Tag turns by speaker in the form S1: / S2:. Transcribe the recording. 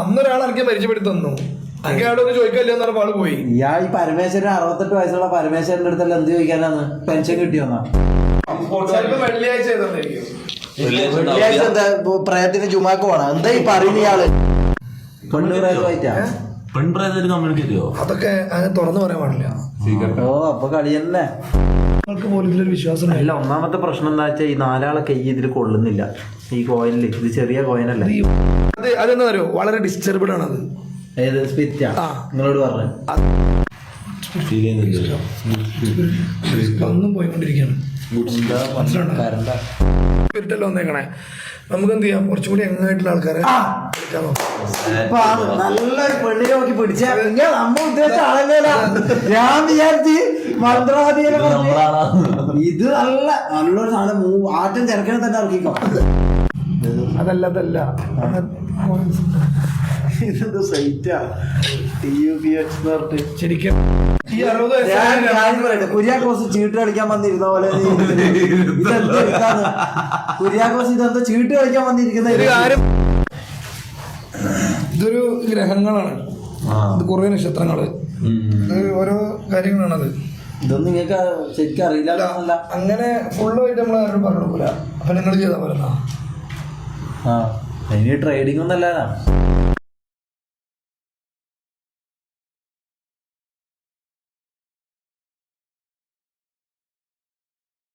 S1: അന്നൊരാൾ എനിക്ക് പരിചയപ്പെടുത്തി തന്നു. എനിക്ക് അവിടെ ചോദിക്കല്ലോ എന്ന് പറഞ്ഞ ആള് പോയി.
S2: ഇയാൾ ഈ പരമേശ്വരൻ 68 വയസ്സുള്ള പരമേശ്വരന്റെ അടുത്തല്ല എന്ത് ചോദിക്കാനാണ്? പെൻഷൻ കിട്ടിയോന്നാ?
S1: വെള്ളിയാഴ്ച
S2: വെള്ളിയാഴ്ച എന്താ പ്രയത്തിന് ജുമാക്ക് പോണം? എന്താ ഈ പറയുന്ന ഇയാള്? തൊണ്ണൂറായിട്ടാ
S3: പെൺപ്രേതത്തിന് കമ്മ്യൂണിക്കേറ്റോ?
S1: അതൊക്കെ അങ്ങനെ തുറന്നു പറയാൻ പാടില്ല.
S2: ഓ അപ്പൊ കളി തന്നെ.
S1: നിങ്ങൾക്ക് പോലും ഇതിലൊരു വിശ്വാസം
S2: അല്ല, ഒന്നാമത്തെ പ്രശ്നം എന്താ വെച്ചാൽ ഈ 4 ആളെ കൈ ഇതിൽ കൊള്ളുന്നില്ല. ഈ കോയിനില് ഇത് ചെറിയ കോയിനല്ല.
S1: അതെന്താ പറയുക, വളരെ ഡിസ്റ്റർബിൾ ആണത്.
S2: ഏത് സ്പിരിറ്റാ? നിങ്ങളോട് പറഞ്ഞു
S1: ഒന്നും പോയിക്കൊണ്ടിരിക്കുകയാണ്. സ്പിരിറ്റല്ല വന്നേക്കണേ. നമുക്ക് എന്ത് ചെയ്യാം, കുറച്ചും കൂടി എങ്ങായിട്ടുള്ള ആൾക്കാരെ
S2: നല്ലൊരു പെണ്ണിനെ നോക്കി പിടിച്ച നമ്മ ഉദ്ദേശിച്ച ആളല്ല. ഞാൻ വിചാരിച്ച് മന്ത്രവാദിയെ ഇത് നല്ലൊരു സാധനം. ആറ്റം തിരക്കണെ തന്നെ ഇറക്കിക്കോ.
S1: അതല്ല
S2: ഇതെന്ത് സൈറ്റാ?
S1: ശരിക്കും ഈ 60
S2: കുര്യാക്കോസ് ചീട്ട് കളിക്കാൻ വന്നിരുന്ന പോലെ കുര്യാക്കോസ് ഇതെന്താ ചീട്ട് കളിക്കാൻ വന്നിരിക്കുന്ന
S1: ഇതൊരു ഗ്രഹങ്ങളാണ്. ഇത് കുറെ നക്ഷത്രങ്ങള്, ഓരോ കാര്യങ്ങളാണത്.
S2: ഇതൊന്നും നിങ്ങൾക്ക് ശരിക്കും അറിയില്ല.
S1: അങ്ങനെ ഫുള്ളായിട്ട് നമ്മൾ ആരും പറഞ്ഞു കൊടുക്കൂല. അപ്പൊ നിങ്ങൾ ചെയ്താൽ പറയുന്ന
S2: ഇനി ട്രേഡിംഗ് ഒന്നല്ല.